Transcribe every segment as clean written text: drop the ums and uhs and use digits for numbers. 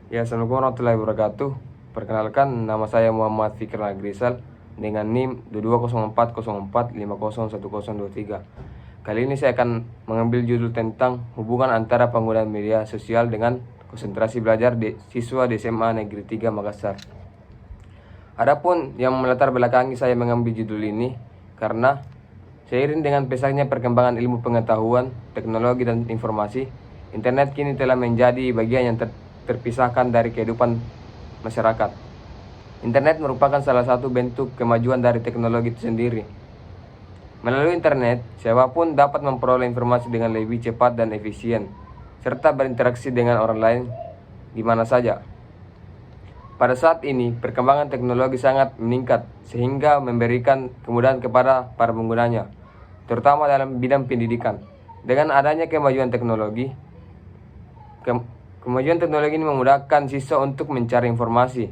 Ya, Assalamualaikum warahmatullahi wabarakatuh. Perkenalkan, nama saya Muhammad Fikri Agrizal dengan NIM 220404501023. Kali ini saya akan mengambil judul tentang hubungan antara penggunaan media sosial dengan konsentrasi belajar di siswa di SMA Negeri 3 Makassar. Adapun yang melatar belakangi saya mengambil judul ini karena seiring dengan pesatnya perkembangan ilmu pengetahuan, teknologi dan informasi, internet kini telah menjadi bagian yang terpisahkan dari kehidupan masyarakat. Internet merupakan salah satu bentuk kemajuan dari teknologi itu sendiri. Melalui internet, siapapun dapat memperoleh informasi dengan lebih cepat dan efisien, serta berinteraksi dengan orang lain di mana saja. Pada saat ini, perkembangan teknologi sangat meningkat sehingga memberikan kemudahan kepada para penggunanya, terutama dalam bidang pendidikan. Dengan adanya kemajuan teknologi ini memudahkan siswa untuk mencari informasi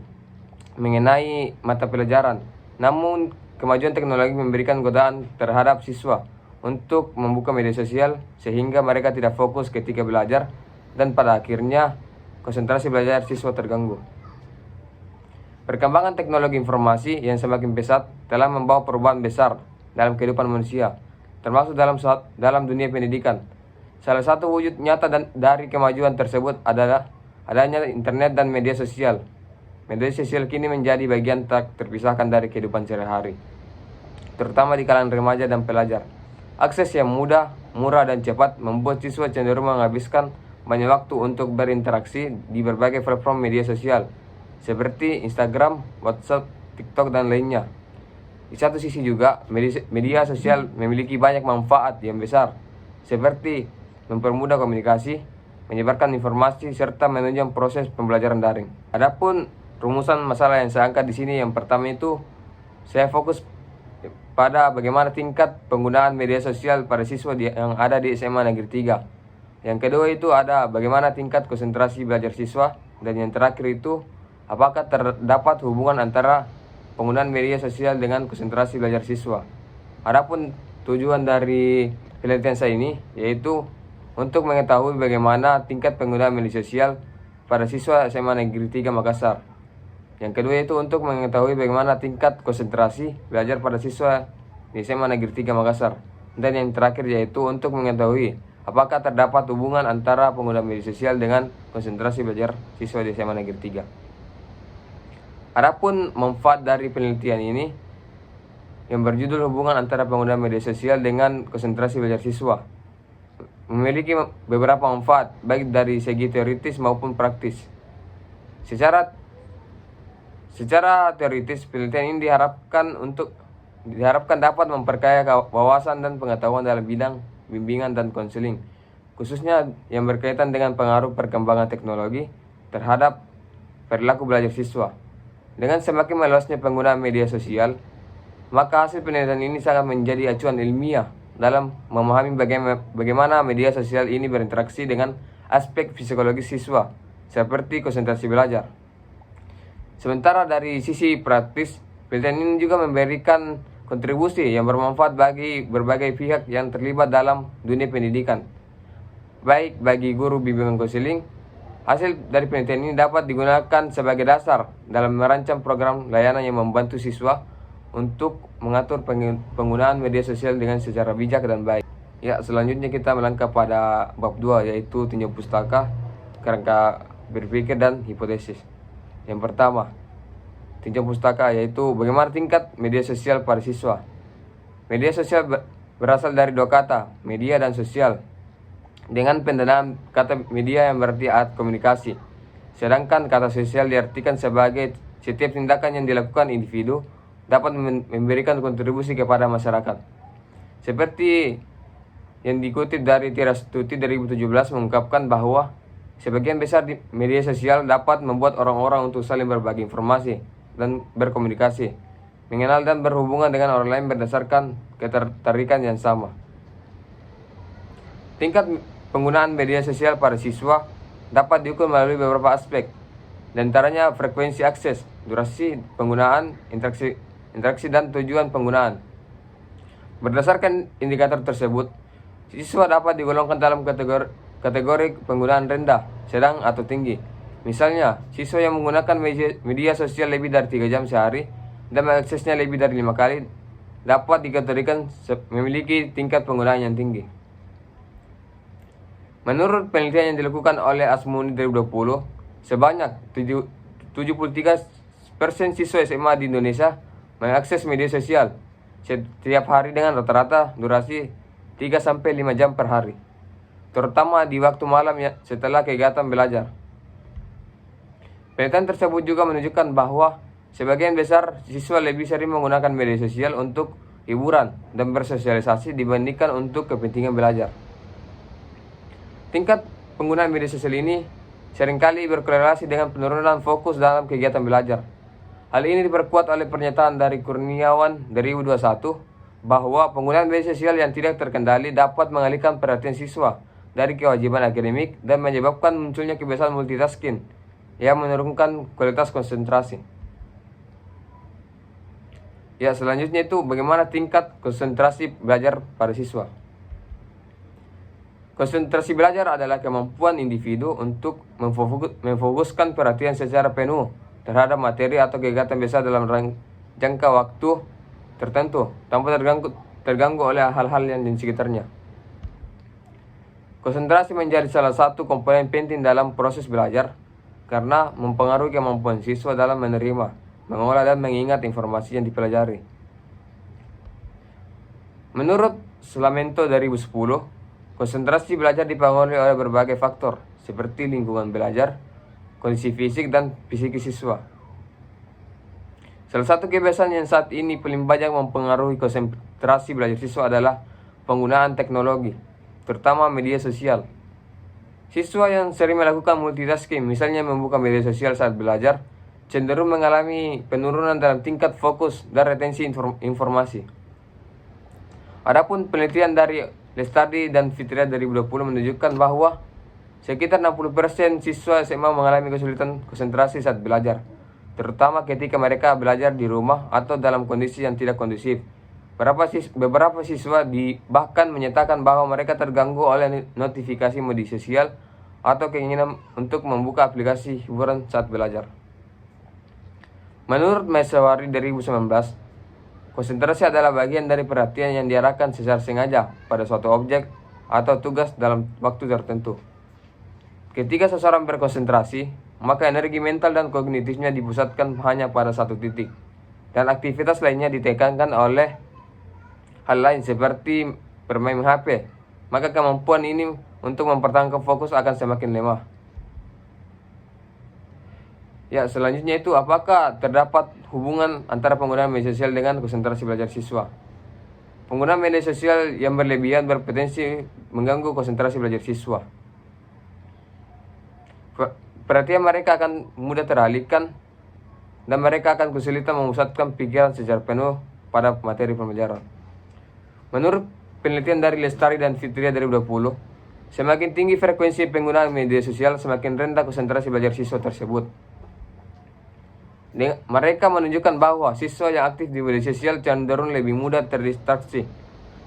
mengenai mata pelajaran. Namun, kemajuan teknologi memberikan godaan terhadap siswa untuk membuka media sosial sehingga mereka tidak fokus ketika belajar dan pada akhirnya konsentrasi belajar siswa terganggu. Perkembangan teknologi informasi yang semakin pesat telah membawa perubahan besar dalam kehidupan manusia, termasuk dalam dunia pendidikan. Salah satu wujud nyata dari kemajuan tersebut adalah adanya internet dan media sosial. Media sosial kini menjadi bagian tak terpisahkan dari kehidupan sehari-hari, terutama di kalangan remaja dan pelajar. Akses yang mudah, murah, dan cepat membuat siswa cenderung menghabiskan banyak waktu untuk berinteraksi di berbagai platform media sosial, seperti Instagram, WhatsApp, TikTok, dan lainnya. Di satu sisi juga, media sosial memiliki banyak manfaat yang besar, seperti mempermudah komunikasi, menyebarkan informasi, serta menunjang proses pembelajaran daring. Adapun rumusan masalah yang saya angkat di sini, yang pertama itu saya fokus pada bagaimana tingkat penggunaan media sosial pada siswa yang ada di SMA Negeri 3. Yang kedua itu ada bagaimana tingkat konsentrasi belajar siswa, dan yang terakhir itu apakah terdapat hubungan antara penggunaan media sosial dengan konsentrasi belajar siswa. Adapun tujuan dari penelitian saya ini yaitu untuk mengetahui bagaimana tingkat penggunaan media sosial pada siswa SMA Negeri 3 Makassar. Yang kedua itu untuk mengetahui bagaimana tingkat konsentrasi belajar pada siswa di SMA Negeri 3 Makassar. Dan yang terakhir yaitu untuk mengetahui apakah terdapat hubungan antara penggunaan media sosial dengan konsentrasi belajar siswa di SMA Negeri 3. Adapun manfaat dari penelitian ini yang berjudul hubungan antara penggunaan media sosial dengan konsentrasi belajar siswa memiliki beberapa manfaat baik dari segi teoritis maupun praktis. Secara teoritis, penelitian ini diharapkan dapat memperkaya wawasan dan pengetahuan dalam bidang bimbingan dan konseling, khususnya yang berkaitan dengan pengaruh perkembangan teknologi terhadap perilaku belajar siswa. Dengan semakin meluasnya penggunaan media sosial, maka hasil penelitian ini sangat menjadi acuan ilmiah dalam memahami bagaimana media sosial ini berinteraksi dengan aspek psikologis siswa, seperti konsentrasi belajar. Sementara dari sisi praktis, penelitian ini juga memberikan kontribusi yang bermanfaat bagi berbagai pihak yang terlibat dalam dunia pendidikan, baik bagi guru bimbingan konseling. Hasil dari penelitian ini dapat digunakan sebagai dasar dalam merancang program layanan yang membantu siswa untuk mengatur penggunaan media sosial dengan secara bijak dan baik. Ya, selanjutnya kita melangkah pada bab 2 yaitu tinjau pustaka, kerangka berpikir dan hipotesis. Yang pertama, tinjau pustaka yaitu bagaimana tingkat media sosial pada siswa. Media sosial berasal dari dua kata, media dan sosial, dengan pendanaan kata media yang berarti alat komunikasi, sedangkan kata sosial diartikan sebagai setiap tindakan yang dilakukan individu dapat memberikan kontribusi kepada masyarakat. Seperti yang dikutip dari Tiras Tuti 2017 mengungkapkan bahwa sebagian besar di media sosial dapat membuat orang-orang untuk saling berbagi informasi dan berkomunikasi, mengenal dan berhubungan dengan orang lain berdasarkan ketertarikan yang sama. Tingkat penggunaan media sosial pada siswa dapat diukur melalui beberapa aspek, di antaranya frekuensi akses, durasi penggunaan, interaksi dan tujuan penggunaan. Berdasarkan indikator tersebut, siswa dapat digolongkan dalam kategori penggunaan rendah, sedang, atau tinggi. Misalnya, siswa yang menggunakan media sosial lebih dari 3 jam sehari dan mengaksesnya lebih dari 5 kali dapat dikategorikan memiliki tingkat penggunaan yang tinggi. Menurut penelitian yang dilakukan oleh Asmuni 2020, sebanyak 73% siswa SMA di Indonesia mengakses media sosial setiap hari dengan rata-rata durasi 3-5 jam per hari, terutama di waktu malam setelah kegiatan belajar. Penelitian tersebut juga menunjukkan bahwa sebagian besar siswa lebih sering menggunakan media sosial untuk hiburan dan bersosialisasi dibandingkan untuk kepentingan belajar. Tingkat penggunaan media sosial ini seringkali berkorelasi dengan penurunan fokus dalam kegiatan belajar. Hal ini diperkuat oleh pernyataan dari Kurniawan 2021 bahwa penggunaan media sosial yang tidak terkendali dapat mengalihkan perhatian siswa dari kewajiban akademik dan menyebabkan munculnya kebiasaan multitasking yang menurunkan kualitas konsentrasi. Ya, selanjutnya itu bagaimana tingkat konsentrasi belajar pada siswa. Konsentrasi belajar adalah kemampuan individu untuk memfokuskan perhatian secara penuh terhadap materi atau kegiatan biasa dalam jangka waktu tertentu tanpa terganggu oleh hal-hal yang di sekitarnya. Konsentrasi menjadi salah satu komponen penting dalam proses belajar karena mempengaruhi kemampuan siswa dalam menerima, mengolah dan mengingat informasi yang dipelajari. Menurut Slamento 2010, konsentrasi belajar dipengaruhi oleh berbagai faktor seperti lingkungan belajar, kondisi fisik dan psikis siswa. Salah satu kebiasaan yang saat ini paling banyak mempengaruhi konsentrasi belajar siswa adalah penggunaan teknologi, terutama media sosial. Siswa yang sering melakukan multitasking, misalnya membuka media sosial saat belajar, cenderung mengalami penurunan dalam tingkat fokus dan retensi informasi. Adapun penelitian dari Lestari dan Fitria 2020 menunjukkan bahwa sekitar 60% siswa SMA mengalami kesulitan konsentrasi saat belajar, terutama ketika mereka belajar di rumah atau dalam kondisi yang tidak kondusif. Beberapa siswa bahkan menyatakan bahwa mereka terganggu oleh notifikasi media sosial atau keinginan untuk membuka aplikasi hiburan saat belajar. Menurut Mesawari 2019, konsentrasi adalah bagian dari perhatian yang diarahkan secara sengaja pada suatu objek atau tugas dalam waktu tertentu. Ketika seseorang berkonsentrasi, maka energi mental dan kognitifnya dipusatkan hanya pada satu titik, dan aktivitas lainnya ditekankan oleh hal lain seperti bermain HP. Maka kemampuan ini untuk mempertahankan fokus akan semakin lemah. Ya, selanjutnya itu apakah terdapat hubungan antara penggunaan media sosial dengan konsentrasi belajar siswa? Penggunaan media sosial yang berlebihan berpotensi mengganggu konsentrasi belajar siswa. Perhatian mereka akan mudah teralihkan dan mereka akan kesulitan memusatkan pikiran secara penuh pada materi pembelajaran. Menurut penelitian dari Lestari dan Fitria 2020, semakin tinggi frekuensi penggunaan media sosial, semakin rendah konsentrasi belajar siswa tersebut. Mereka menunjukkan bahwa siswa yang aktif di media sosial cenderung lebih mudah terdistraksi,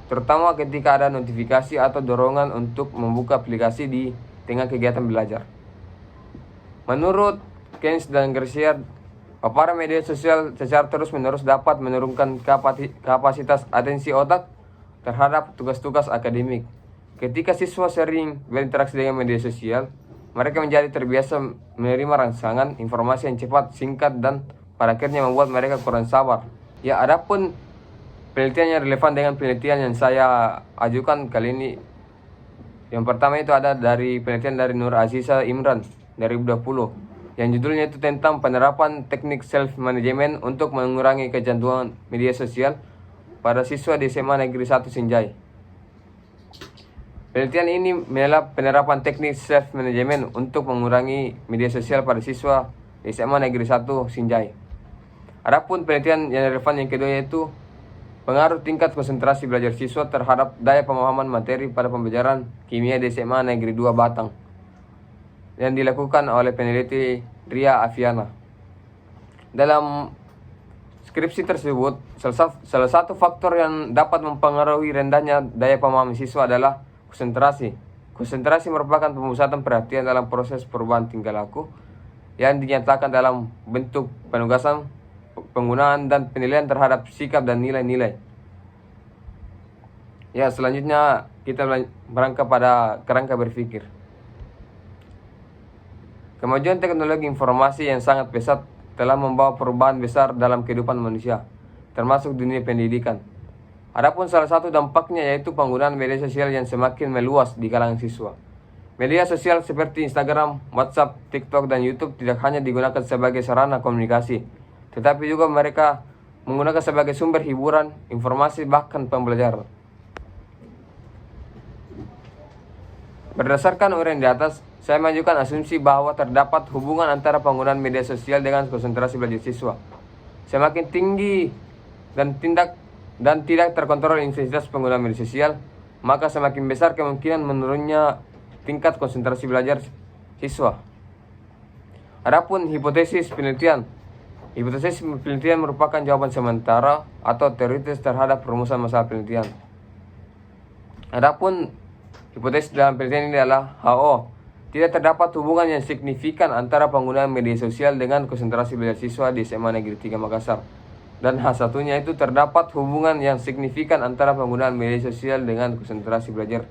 terutama ketika ada notifikasi atau dorongan untuk membuka aplikasi di tengah kegiatan belajar. Menurut Keynes dan Garcia, paparan media sosial secara terus-menerus dapat menurunkan kapasitas atensi otak terhadap tugas-tugas akademik. Ketika siswa sering berinteraksi dengan media sosial, mereka menjadi terbiasa menerima rangsangan informasi yang cepat, singkat, dan pada akhirnya membuat mereka kurang sabar. Ya, adapun penelitian yang relevan dengan penelitian yang saya ajukan kali ini, yang pertama itu ada dari penelitian dari Nur Aziza Imran dari 2020, yang judulnya itu tentang penerapan teknik self-management untuk mengurangi kecanduan media sosial pada siswa di SMA Negeri 1 Sinjai. Penelitian ini menilai penerapan teknik self-management untuk mengurangi media sosial pada siswa di SMA Negeri 1 Sinjai. Adapun penelitian yang relevan yang kedua yaitu pengaruh tingkat konsentrasi belajar siswa terhadap daya pemahaman materi pada pembelajaran kimia di SMA Negeri 2 Batang, yang dilakukan oleh peneliti Ria Aviana. Dalam skripsi tersebut, salah satu faktor yang dapat mempengaruhi rendahnya daya pemahaman siswa adalah konsentrasi. Konsentrasi merupakan pemusatan perhatian dalam proses perubahan tingkah laku yang dinyatakan dalam bentuk penugasan, penggunaan, dan penilaian terhadap sikap dan nilai-nilai. Ya, selanjutnya kita berangkat pada kerangka berpikir. Kemajuan teknologi informasi yang sangat pesat telah membawa perubahan besar dalam kehidupan manusia, termasuk dunia pendidikan. Adapun salah satu dampaknya yaitu penggunaan media sosial yang semakin meluas di kalangan siswa. Media sosial seperti Instagram, WhatsApp, TikTok, dan YouTube tidak hanya digunakan sebagai sarana komunikasi, tetapi juga mereka menggunakan sebagai sumber hiburan, informasi, bahkan pembelajaran. Berdasarkan uraian di atas, saya mengajukan asumsi bahwa terdapat hubungan antara penggunaan media sosial dengan konsentrasi belajar siswa. Semakin tinggi dan tidak terkontrol intensitas penggunaan media sosial, maka semakin besar kemungkinan menurunnya tingkat konsentrasi belajar siswa. Adapun hipotesis penelitian merupakan jawaban sementara atau teoritis terhadap perumusan masalah penelitian. Adapun hipotesis dalam penelitian ini adalah HO. Tidak terdapat hubungan yang signifikan antara penggunaan media sosial dengan konsentrasi belajar siswa di SMA Negeri 3 Makassar. Dan H1-nya itu terdapat hubungan yang signifikan antara penggunaan media sosial dengan konsentrasi belajar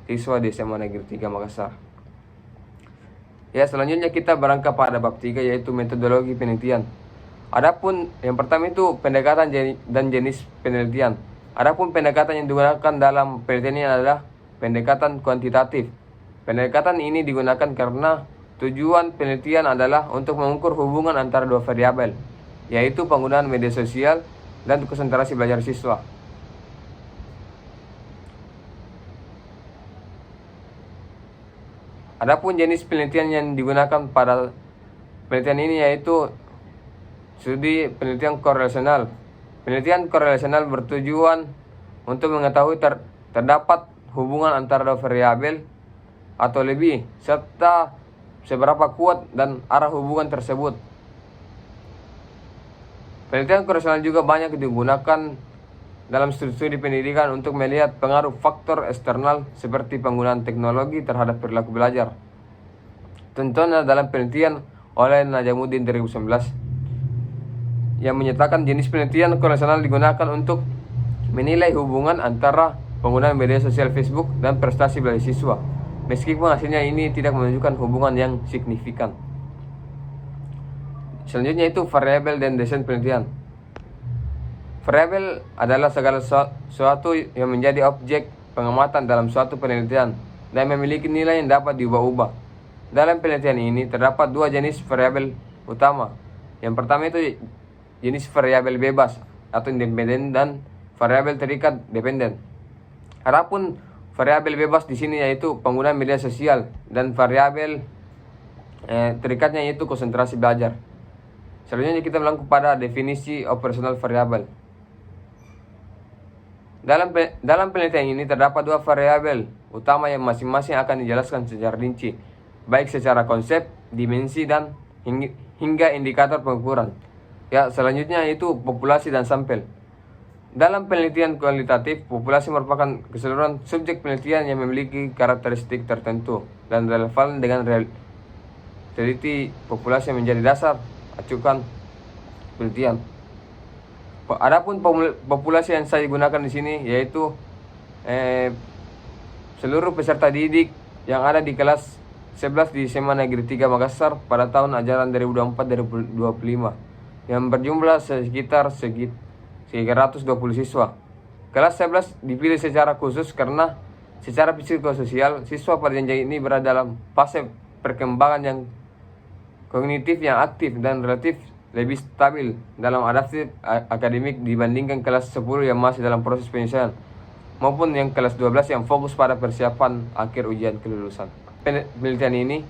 siswa di SMA Negeri 3 Makassar. Ya, selanjutnya kita berangkat pada bab 3 yaitu metodologi penelitian. Adapun yang pertama itu pendekatan dan jenis penelitian. Adapun pendekatan yang digunakan dalam penelitian ini adalah pendekatan kuantitatif. Pendekatan ini digunakan karena tujuan penelitian adalah untuk mengukur hubungan antara dua variabel, yaitu penggunaan media sosial dan konsentrasi belajar siswa. Adapun jenis penelitian yang digunakan pada penelitian ini yaitu studi penelitian korelasional. Penelitian korelasional bertujuan untuk mengetahui terdapat hubungan antara dua variabel atau lebih, serta seberapa kuat dan arah hubungan tersebut. Penelitian korelasional juga banyak digunakan dalam studi pendidikan untuk melihat pengaruh faktor eksternal seperti penggunaan teknologi terhadap perilaku belajar. Contohnya dalam penelitian oleh Najamuddin 2019 yang menyatakan jenis penelitian korelasional digunakan untuk menilai hubungan antara penggunaan media sosial Facebook dan prestasi belajar siswa, meskipun hasilnya ini tidak menunjukkan hubungan yang signifikan. Selanjutnya itu variabel dan desain penelitian. Variabel adalah segala sesuatu yang menjadi objek pengamatan dalam suatu penelitian dan memiliki nilai yang dapat diubah-ubah. Dalam penelitian ini terdapat dua jenis variabel utama. Yang pertama itu jenis variabel bebas atau independen dan variabel terikat dependen. Adapun variabel bebas di sini yaitu penggunaan media sosial dan variabel terikatnya yaitu konsentrasi belajar. Selanjutnya kita berlangsung pada definisi operasional variabel. Dalam penelitian ini terdapat dua variabel utama yang masing-masing akan dijelaskan secara rinci, baik secara konsep, dimensi, dan hingga indikator pengukuran. Ya, selanjutnya yaitu populasi dan sampel. Dalam penelitian kualitatif, populasi merupakan keseluruhan subjek penelitian yang memiliki karakteristik tertentu dan relevan dengan teliti populasi yang menjadi dasar acuan penelitian. Adapun populasi yang saya gunakan di sini yaitu seluruh peserta didik yang ada di kelas 11 di SMA Negeri 3 Makassar pada tahun ajaran 2024-2025 yang berjumlah sekitar 320 siswa. Kelas 11 dipilih secara khusus karena secara psikososial siswa pada jenjang ini berada dalam fase perkembangan yang kognitif yang aktif dan relatif lebih stabil dalam adaptif akademik dibandingkan kelas 10 yang masih dalam proses penyelesaian maupun yang kelas 12 yang fokus pada persiapan akhir ujian kelulusan. Penelitian ini,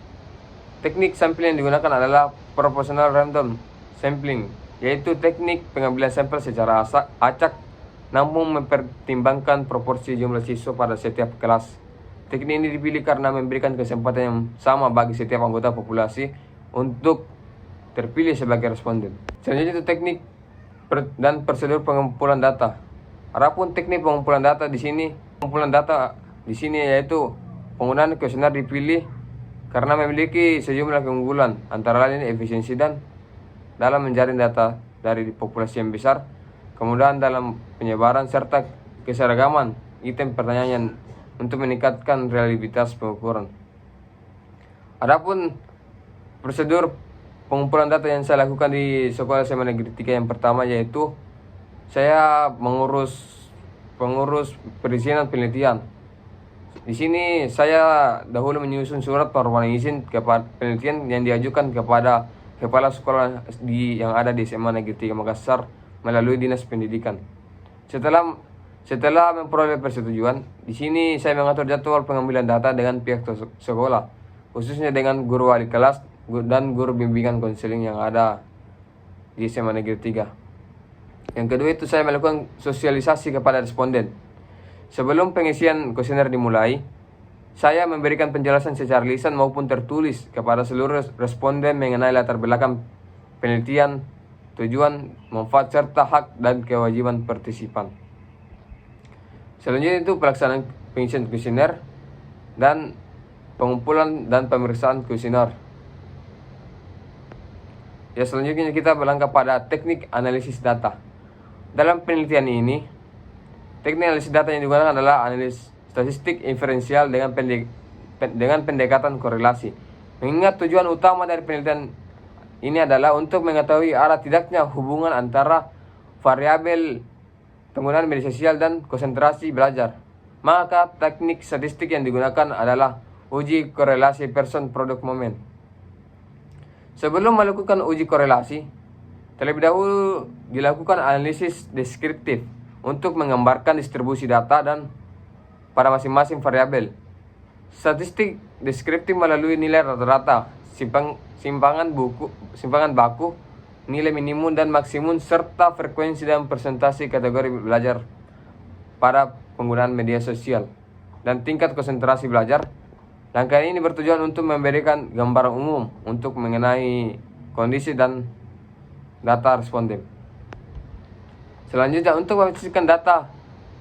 teknik sampling yang digunakan adalah proportional random sampling, yaitu teknik pengambilan sampel secara acak namun mempertimbangkan proporsi jumlah siswa pada setiap kelas. Teknik ini dipilih karena memberikan kesempatan yang sama bagi setiap anggota populasi untuk terpilih sebagai responden. Selanjutnya itu teknik dan prosedur pengumpulan data. Adapun teknik pengumpulan data di sini, yaitu penggunaan kuesioner dipilih karena memiliki sejumlah keunggulan, antara lain efisiensi dan dalam menjaring data dari populasi yang besar, kemudahan dalam penyebaran, serta keseragaman item pertanyaan yang untuk meningkatkan reliabilitas pengukuran. Adapun prosedur pengumpulan data yang saya lakukan di Sekolah SMA Negeri 3 yang pertama, yaitu saya mengurus perizinan penelitian. Di sini saya dahulu menyusun surat permohonan izin kepada penelitian yang diajukan kepada kepala sekolah yang ada di SMA Negeri 3 Makassar melalui Dinas Pendidikan. Setelah memperoleh persetujuan, di sini saya mengatur jadwal pengambilan data dengan pihak sekolah, khususnya dengan guru wali kelas dan guru bimbingan konseling yang ada di SMA Negeri 3. Yang kedua itu saya melakukan sosialisasi kepada responden. Sebelum pengisian kuesioner dimulai, saya memberikan penjelasan secara lisan maupun tertulis kepada seluruh responden mengenai latar belakang penelitian, tujuan, manfaat, serta hak dan kewajiban partisipan. Selanjutnya itu pelaksanaan pengisian kuesioner dan pengumpulan dan pemeriksaan kuesioner. Ya, selanjutnya kita berlangkah pada teknik analisis data. Dalam penelitian ini, teknik analisis data yang digunakan adalah analisis statistik inferensial dengan pendekatan korelasi. Mengingat tujuan utama dari penelitian ini adalah untuk mengetahui arah tidaknya hubungan antara variabel penggunaan media sosial dan konsentrasi belajar. Maka teknik statistik yang digunakan adalah uji korelasi person product moment. Sebelum melakukan uji korelasi, terlebih dahulu dilakukan analisis deskriptif untuk menggambarkan distribusi data dan pada masing-masing variabel. Statistik deskriptif melalui nilai rata-rata, simpangan baku, nilai minimum dan maksimum, serta frekuensi dan persentase kategori belajar pada penggunaan media sosial dan tingkat konsentrasi belajar. Langkah ini bertujuan untuk memberikan gambaran umum untuk mengenai kondisi dan data responden. Selanjutnya, untuk memastikan data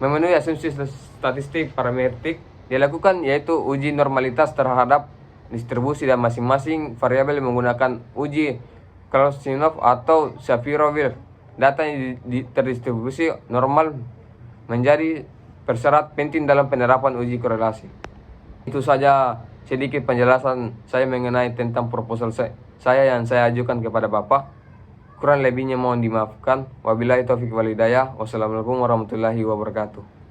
memenuhi asumsi statistik parametrik dilakukan, yaitu uji normalitas terhadap distribusi dan masing-masing variabel menggunakan uji Kolmogorov atau Shapiro-Wilk. Data yang terdistribusi normal menjadi persyarat penting dalam penerapan uji korelasi. Itu saja sedikit penjelasan saya mengenai tentang proposal saya yang saya ajukan kepada Bapak. Kurang lebihnya mohon dimaafkan. Wabillahi taufiq wal hidayah. Wassalamualaikum warahmatullahi wabarakatuh.